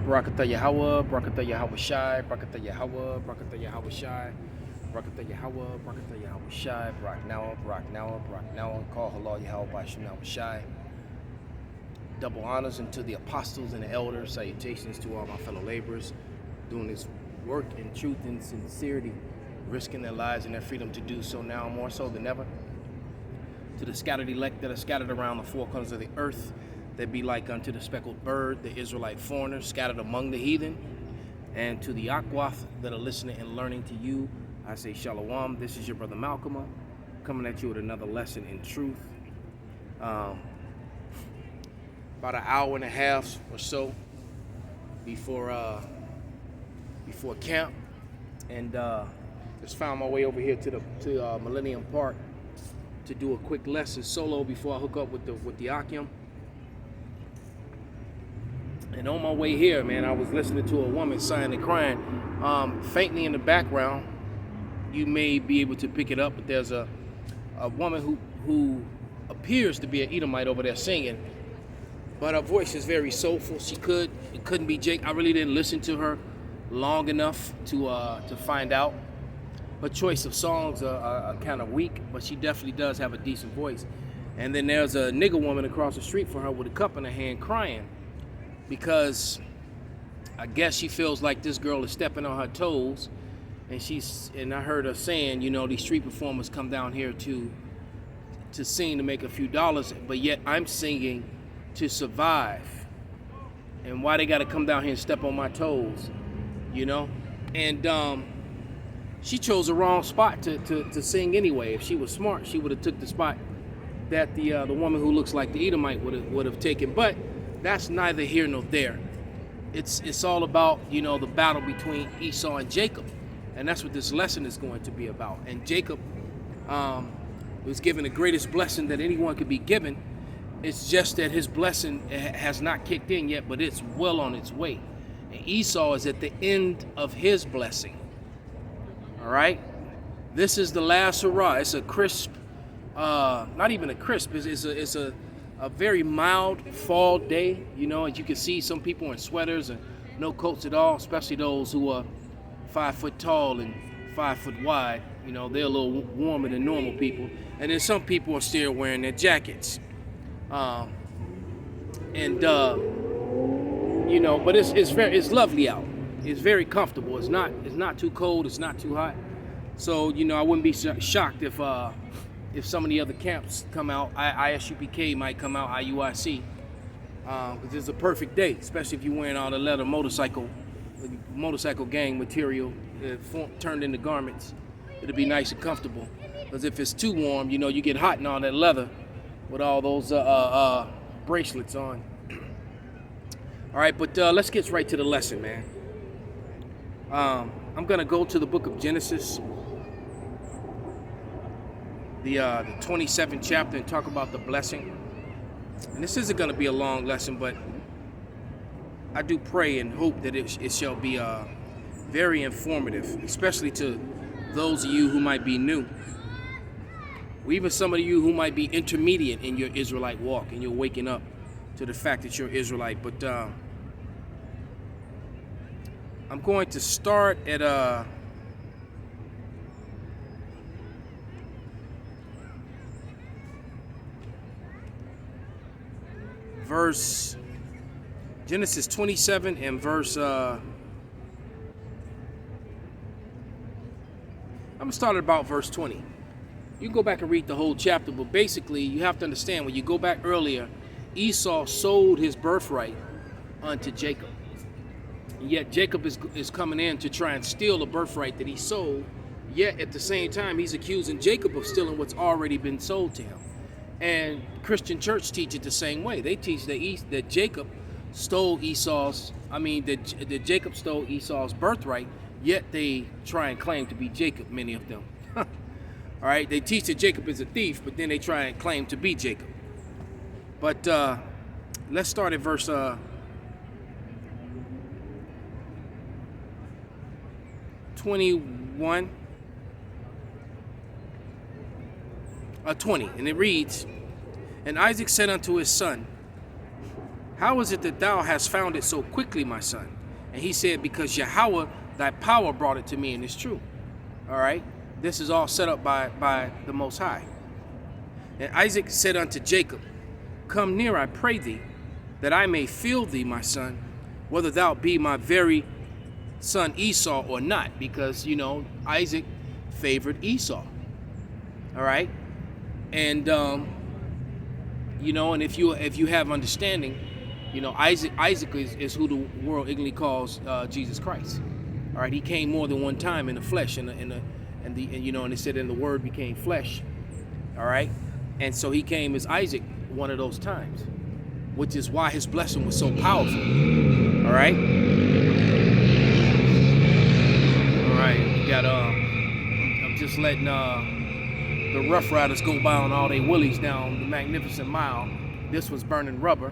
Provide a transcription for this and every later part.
Barakatah Yahweh, Barakatah Yahweh Shai, Barakatah Yahweh, Barakatah Yahweh Shai, Barakatah Yahweh, Barakatah Yahweh Shai, Barak Noah, Barak Noah, Barak Noah, call Halal Yahweh Bashim Yahweh Shai. Double honors unto the apostles and the elders. Salutations to all my fellow laborers doing this work in truth and sincerity, risking their lives and their freedom to do so now more so than ever. To the scattered elect that are scattered around the four corners of the earth, that be like unto the speckled bird, the Israelite foreigners scattered among the heathen. And to the Akwath that are listening and learning to you, I say Shalom. This is your brother Malcolm, coming at you with another lesson in truth. About an hour and a half or so before camp, and just found my way over here to Millennium Park to do a quick lesson solo before I hook up with the Akim. And on my way here, man, I was listening to a woman sighing and crying. Faintly in the background, you may be able to pick it up, but there's a woman who appears to be an Edomite over there singing, but her voice is very soulful. It couldn't be Jake. I really didn't listen to her long enough to find out. Her choice of songs are kind of weak, but she definitely does have a decent voice. And then there's a nigger woman across the street from her with a cup in her hand crying, because I guess she feels like this girl is stepping on her toes, and I heard her saying, you know, these street performers come down here to sing to make a few dollars, but yet I'm singing to survive, and why they got to come down here and step on my toes, you know? And she chose the wrong spot to sing anyway. If she was smart, she would have took the spot that the woman who looks like the Edomite would have taken. But that's neither here nor there. It's all about, you know, the battle between Esau and Jacob, and that's what this lesson is going to be about. And Jacob was given the greatest blessing that anyone could be given. It's just that his blessing has not kicked in yet, but it's well on its way. And Esau is at the end of his blessing. All right? This is the last hurrah. It's a crisp, not even a crisp, it's a very mild fall day. You know, as you can see, some people in sweaters and no coats at all, especially those who are 5 foot tall and 5 foot wide. You know, they're a little warmer than normal people. And then some people are still wearing their jackets. You know, but it's lovely out. It's very comfortable. It's not too cold. It's not too hot. So, you know, I wouldn't be shocked if some of the other camps come out. ISUPK might come out, IUIC, because it's a perfect day, especially if you're wearing all the leather motorcycle gang material turned into garments. It'll be nice and comfortable. Because if it's too warm, you know, you get hot in all that leather with all those bracelets on. All right, but let's get right to the lesson, man. I'm going to go to the book of Genesis, the 27th chapter, and talk about the blessing. And this isn't going to be a long lesson, but I do pray and hope that it shall be very informative, especially to those of you who might be new, or even some of you who might be intermediate in your Israelite walk, and you're waking up to the fact that you're Israelite. But I'm going to start at verse Genesis 27 and verse I'm gonna start at about verse 20. You can go back and read the whole chapter, but basically you have to understand, when you go back earlier, Esau sold his birthright unto Jacob. And yet Jacob is coming in to try and steal the birthright that he sold, yet at the same time he's accusing Jacob of stealing what's already been sold to him. And Christian church teach it the same way. They teach that Jacob stole that Jacob stole Esau's birthright, yet they try and claim to be Jacob, many of them. All right, they teach that Jacob is a thief, but then they try and claim to be Jacob. But let's start at verse 20, and it reads, And Isaac said unto his son, how is it that thou hast found it so quickly, my son? And he said, because Yahweh, thy power brought it to me, and it's true. All right? This is all set up by the Most High. And Isaac said unto Jacob, come near, I pray thee, that I may feel thee, my son, whether thou be my very son Esau or not. Because, you know, Isaac favored Esau. All right? And, you know, and if you have understanding, you know, Isaac is who the world ignorantly calls Jesus Christ. All right? He came more than one time in the flesh, and you know, and it said, and the Word became flesh. All right? And so he came as Isaac one of those times, which is why his blessing was so powerful. All right? All right, we got, I'm just letting the Rough Riders go by on all they willies down the Magnificent Mile. This was burning rubber.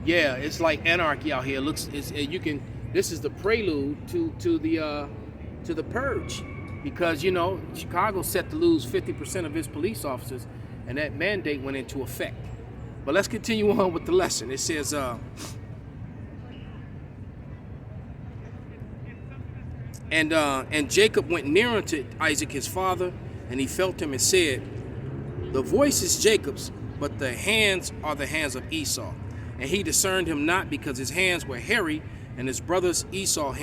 Yeah, it's like anarchy out here. This is the prelude to the purge. Because, you know, Chicago set to lose 50% of its police officers, and that mandate went into effect. But let's continue on with the lesson. It says, and Jacob went near unto Isaac his father, and he felt him and said, the voice is Jacob's, but the hands are the hands of Esau. And he discerned him not, because his hands were hairy, and his brother's Esau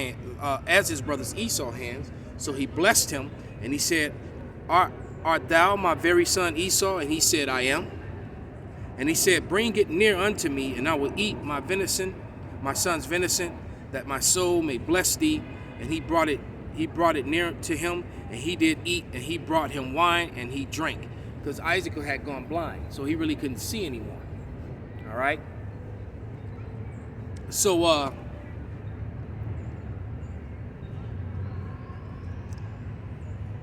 as his brother's Esau hands. So he blessed him, and he said, art thou my very son Esau? And he said, I am. And he said, bring it near unto me, and I will eat my venison, my son's venison, that my soul may bless thee. And he brought it near to him, and he did eat, and he brought him wine, and he drank. Because Isaac had gone blind, so he really couldn't see anymore. All right? So,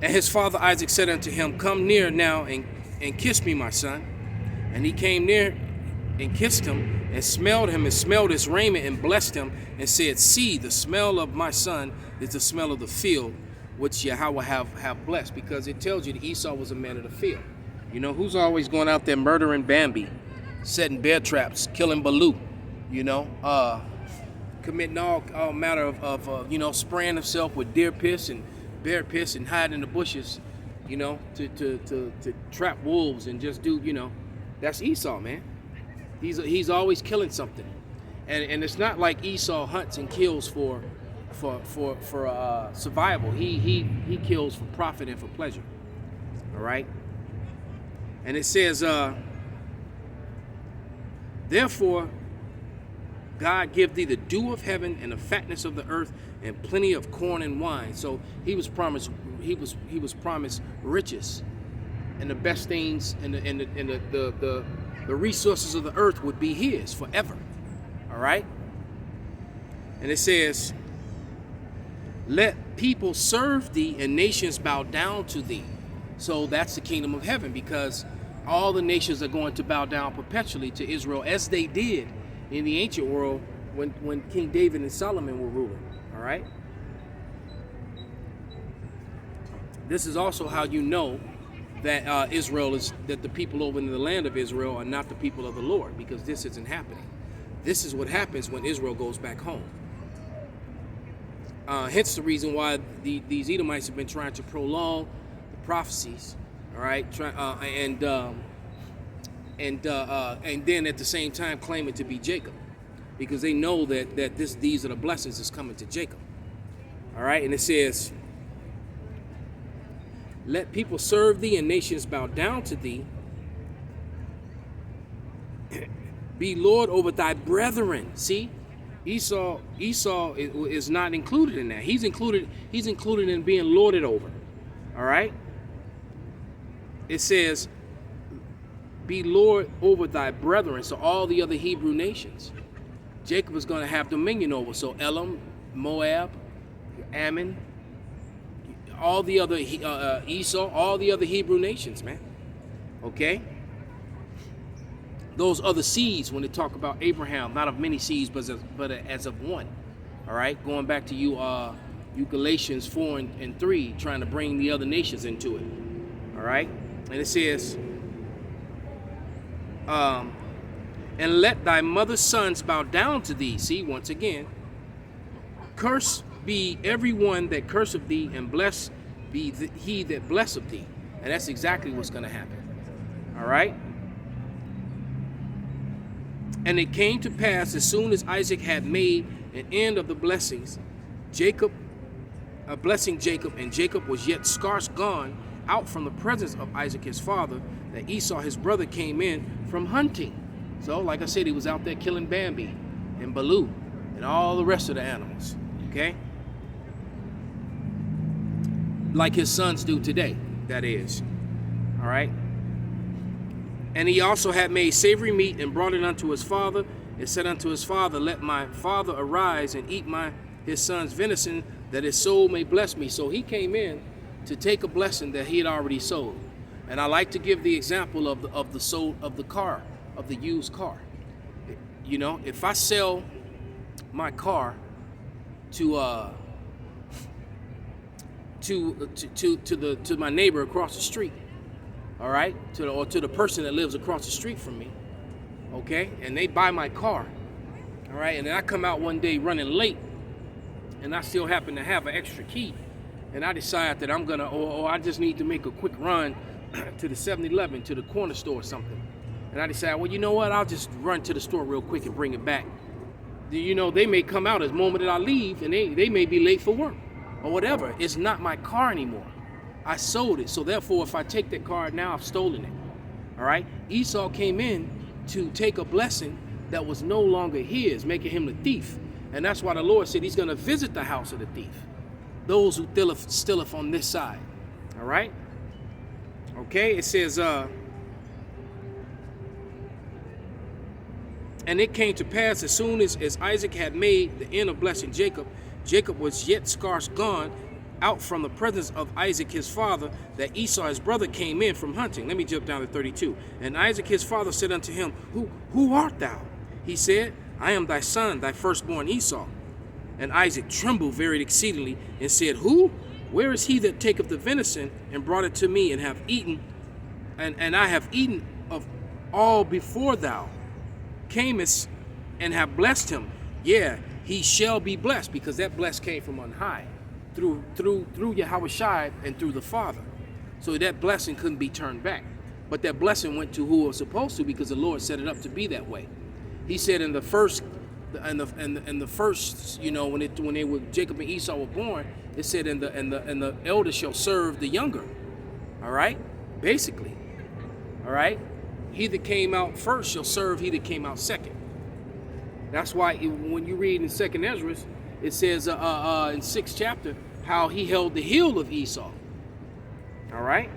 and his father Isaac said unto him, come near now and kiss me, my son. And he came near and kissed him, and smelled his raiment, and blessed him, and said, see, the smell of my son is the smell of the field, which Yahweh have blessed. Because it tells you that Esau was a man of the field. You know, who's always going out there murdering Bambi, setting bear traps, killing Baloo, you know, committing all matter of you know, spraying himself with deer piss and bear piss and hide in the bushes, you know, to trap wolves and just do, you know, that's Esau, man. He's always killing something, and it's not like Esau hunts and kills for survival. He kills for profit and for pleasure. All right, and it says, therefore God give thee the dew of heaven and the fatness of the earth and plenty of corn and wine. So he was promised riches, and the best things and the resources of the earth would be his forever. All right. And it says, let people serve thee and nations bow down to thee. So that's the kingdom of heaven, because all the nations are going to bow down perpetually to Israel, as they did in the ancient world when King David and Solomon were ruling. All right. This is also how you know that that the people over in the land of Israel are not the people of the Lord, because this isn't happening. This is what happens when Israel goes back home. Hence the reason why these Edomites have been trying to prolong the prophecies. All right, and then at the same time claim it to be Jacob, because they know that these are the blessings that's coming to Jacob. All right, and it says, let people serve thee and nations bow down to thee. Be Lord over thy brethren. See, Esau is not included in that. He's included in being lorded over. All right. It says, be Lord over thy brethren. So all the other Hebrew nations, Jacob is going to have dominion over. So Elam, Moab, Ammon, all the other Esau, all the other Hebrew nations, man. Okay. Those other seeds, when they talk about Abraham, not of many seeds, but as of one. All right. Going back to you Galatians 4 and 3, trying to bring the other nations into it. All right. And it says, and let thy mother's sons bow down to thee. See, once again, curse be every one that curseth thee, and blessed be he that blesseth thee. And that's exactly what's going to happen. All right? And it came to pass, as soon as Isaac had made an end of the blessings, blessing Jacob, and Jacob was yet scarce gone out from the presence of Isaac his father, that Esau his brother came in from hunting. So, like I said, he was out there killing Bambi and Baloo and all the rest of the animals. Okay? Like his sons do today, that is. All right? And he also had made savory meat and brought it unto his father, and said unto his father, let my father arise and eat his son's venison, that his soul may bless me. So he came in to take a blessing that he had already sold. And I like to give the example of the used car. You know, if I sell my car to my neighbor across the street, all right, to the person that lives across the street from me, okay, and they buy my car, all right, and then I come out one day running late, and I still happen to have an extra key, and I decide that I'm gonna, or I just need to make a quick run to the 7-Eleven, to the corner store or something, and I decide, well, you know what, I'll just run to the store real quick and bring it back. You know, they may come out as the moment that I leave, and they may be late for work or whatever. It's not my car anymore. I sold it, so therefore, if I take that car now, I've stolen it. All right? Esau came in to take a blessing that was no longer his, making him the thief. And that's why the Lord said he's going to visit the house of the thief, those who stealeth on this side. All right? Okay, it says, and it came to pass, as soon as Isaac had made the end of blessing Jacob, Jacob was yet scarce gone out from the presence of Isaac his father, that Esau his brother came in from hunting. Let me jump down to 32. And Isaac his father said unto him, Who art thou? He said, I am thy son, thy firstborn Esau. And Isaac trembled very exceedingly, and said, Who? Where is he that taketh the venison, and brought it to me, and have eaten, and I have eaten of all before thou camest, and have blessed him? Yeah, he shall be blessed, because that bless came from on high, through Yahushua and through the Father. So that blessing couldn't be turned back. But that blessing went to who it was supposed to, because the Lord set it up to be that way. He said in the first, you know, when they were Jacob and Esau were born, it said, and the elder shall serve the younger. All right, basically. All right, he that came out first shall serve he that came out second. That's why when you read in 2nd Ezra, it says in 6th chapter how he held the heel of Esau. All right,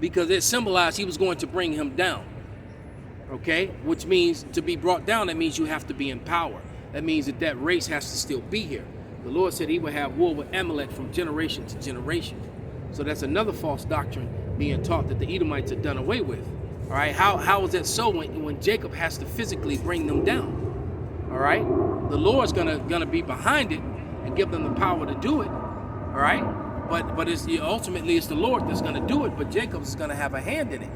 because it symbolized he was going to bring him down. Okay, which means to be brought down, that means you have to be in power. That means that race has to still be here. The Lord said he would have war with Amalek from generation to generation. So that's another false doctrine being taught that the Edomites are done away with. All right, how is that so when Jacob has to physically bring them down? All right, the Lord's gonna be behind it and give them the power to do it. All right, but ultimately it's the Lord that's gonna do it. But Jacob is gonna have a hand in it.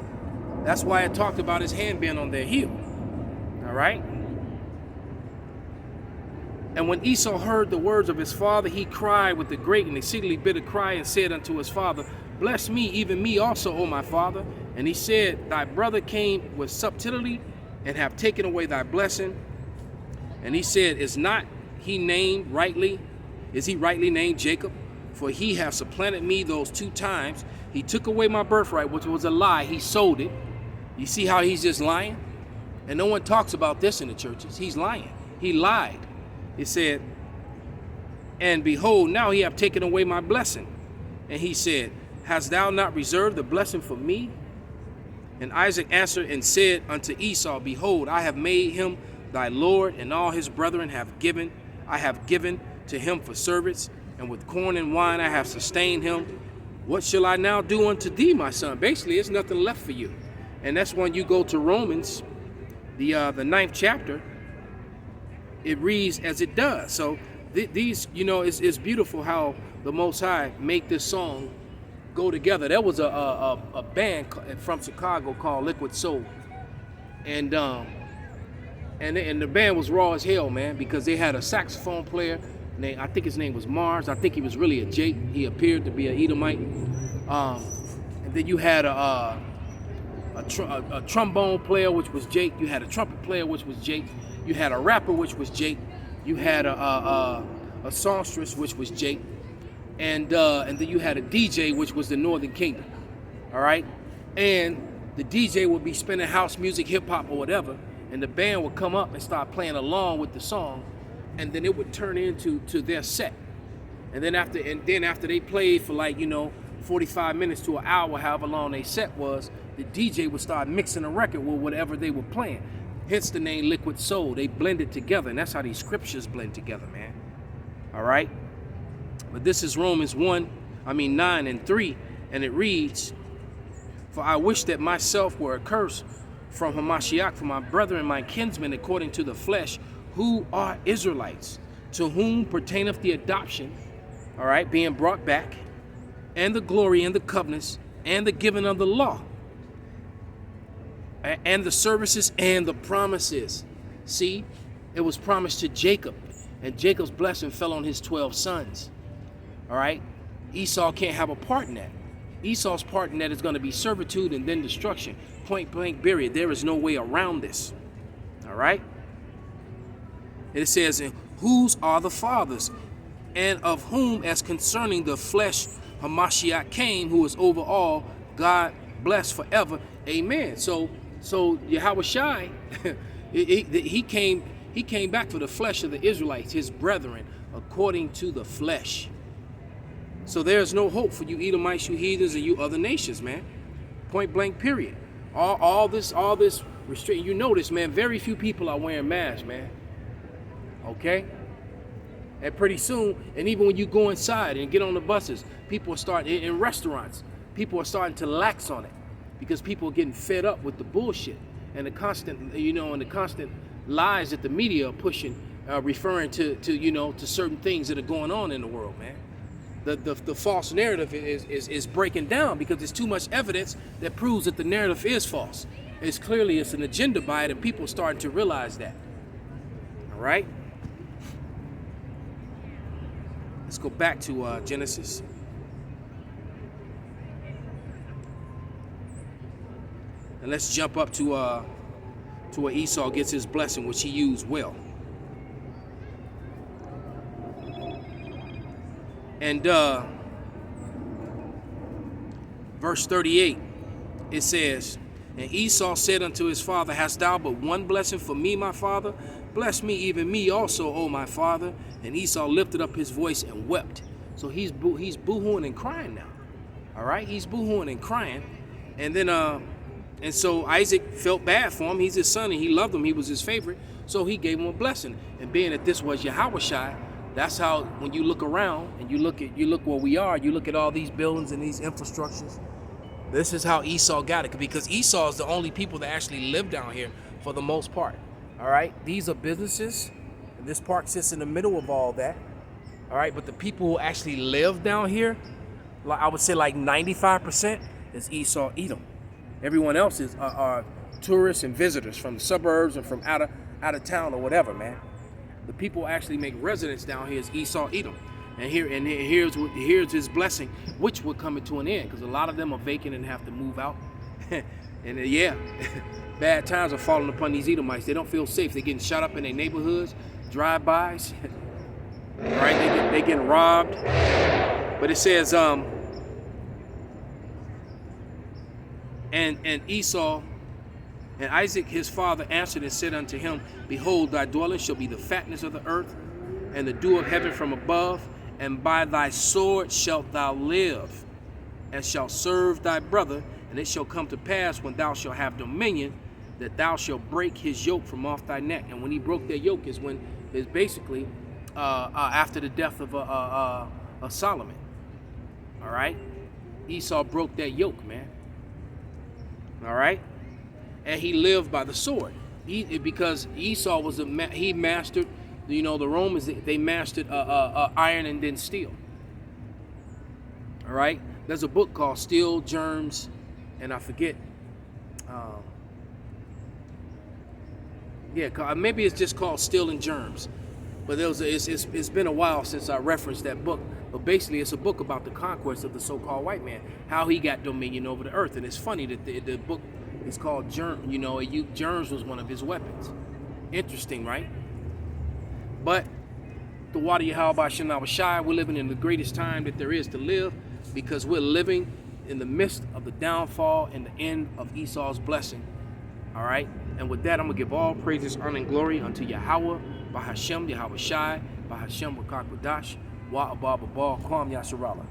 That's why it talked about his hand being on their heel. All right. And when Esau heard the words of his father, he cried with a great and exceedingly bitter cry, and said unto his father, Bless me, even me also, O my father. And he said, Thy brother came with subtlety, and have taken away thy blessing. And he said, Is he rightly named Jacob? For he hath supplanted me those 2 times. He took away my birthright, which was a lie. He sold it. You see how he's just lying? And no one talks about this in the churches. He's lying. He lied. It said, And behold, now he hath taken away my blessing. And he said, Hast thou not reserved the blessing for me? And Isaac answered and said unto Esau, Behold, I have made him thy Lord, and all his brethren I have given to him for servants, and with corn and wine I have sustained him. What shall I now do unto thee, my son? Basically, there's nothing left for you. And that's when you go to Romans, the 9th chapter, it reads as it does. So these, you know, it's beautiful how the Most High make this song go together. There was a band from Chicago called Liquid Soul. And And the band was raw as hell, man, because they had a saxophone player. I think his name was Mars. I think he was really a Jake. He appeared to be an Edomite. And then you had a trombone player, which was Jake. You had a trumpet player, which was Jake. You had a rapper, which was Jake. You had a songstress, which was Jake. And then you had a DJ, which was the Northern Kingdom. All right? And the DJ would be spinning house music, hip-hop, or whatever, and the band would come up and start playing along with the song, and then it would turn into their set. And then after they played for, like, 45 minutes to an hour, however long their set was, the DJ would start mixing a record with whatever they were playing. Hence the name Liquid Soul. They blended together, and that's how these scriptures blend together, man. All right? But this is Romans 9 and 3, and it reads, "For I wish that myself were accursed from Hamashiach for my brethren, my kinsmen, according to the flesh, who are Israelites, to whom pertaineth the adoption," all right, being brought back, "and the glory and the covenants, and the giving of the law, and the services and the promises." See, it was promised to Jacob, and Jacob's blessing fell on his 12 sons. All right, Esau can't have a part in that. Esau's part in that is going to be servitude and then destruction. Point blank period. There is no way around this. All right? It says, "And whose are the fathers, and of whom as concerning the flesh Hamashiach came, who is over all, God bless forever. Amen." So Yahweh Shai, he came back for the flesh of the Israelites, his brethren, according to the flesh. So there's no hope for you Edomites, you heathens, and you other nations, man. Point blank period. All this restrict. You notice, man, very few people are wearing masks, man. Okay? And pretty soon, and even when you go inside and get on the buses, people are starting, in restaurants, people are starting to lax on it because people are getting fed up with the bullshit and the constant, and the constant lies that the media are pushing, referring to certain things that are going on in the world, man. The false narrative is breaking down because there's too much evidence that proves that the narrative is false. It's an agenda by it, and people are starting to realize that. All right? Let's go back to Genesis. And let's jump up to where Esau gets his blessing, which he used well. And verse 38, it says, "And Esau said unto his father, Hast thou but one blessing for me, my father? Bless me, even me also, O my father. And Esau lifted up his voice and wept." So he's boo-hooing and crying now. All right, he's boo-hooing and crying. And then and so Isaac felt bad for him. He's his son and he loved him. He was his favorite. So he gave him a blessing. And being that this was Yahweh Shai, that's how, when you look around and you look where we are, you look at all these buildings and these infrastructures. This is how Esau got it, because Esau is the only people that actually live down here for the most part. All right, these are businesses. And this park sits in the middle of all that. All right, but the people who actually live down here, I would say like 95% is Esau-Edom. Everyone else are tourists and visitors from the suburbs and from out of town or whatever, man. The people actually make residence down here is Esau-Edom. And here's his blessing, which will come to an end, because a lot of them are vacant and have to move out. And bad times are falling upon these Edomites. They don't feel safe. They're getting shot up in their neighborhoods, drive-bys. Right? They getting robbed. But it says, and Esau and Isaac his father answered and said unto him, Behold, thy dwelling shall be the fatness of the earth, and the dew of heaven from above, and by thy sword shalt thou live, and shalt serve thy brother. And it shall come to pass, when thou shalt have dominion, that thou shalt break his yoke from off thy neck. And when he broke that yoke is basically after the death of Solomon. All right, Esau broke that yoke, man. All right, and he lived by the sword. Because Esau was he mastered, the Romans, they mastered iron and then steel. All right, there's a book called Steel, Germs, and I forget. Yeah, maybe it's just called Stealing Germs. But it's been a while since I referenced that book. But basically, it's a book about the conquest of the so-called white man, how he got dominion over the earth. And it's funny that the book is called Germ. You know, germs was one of his weapons. Interesting, right? But the water Yahweh Shem Shai, we're living in the greatest time that there is to live, because we're living in the midst of the downfall and the end of Esau's blessing. All right? And with that, I'm going to give all praises, honor, and glory unto Yahweh, Bahashem, Yahweh Shai, Bahashem, Wakakwadash, Wa Abba Babal, Kwam Yasharala.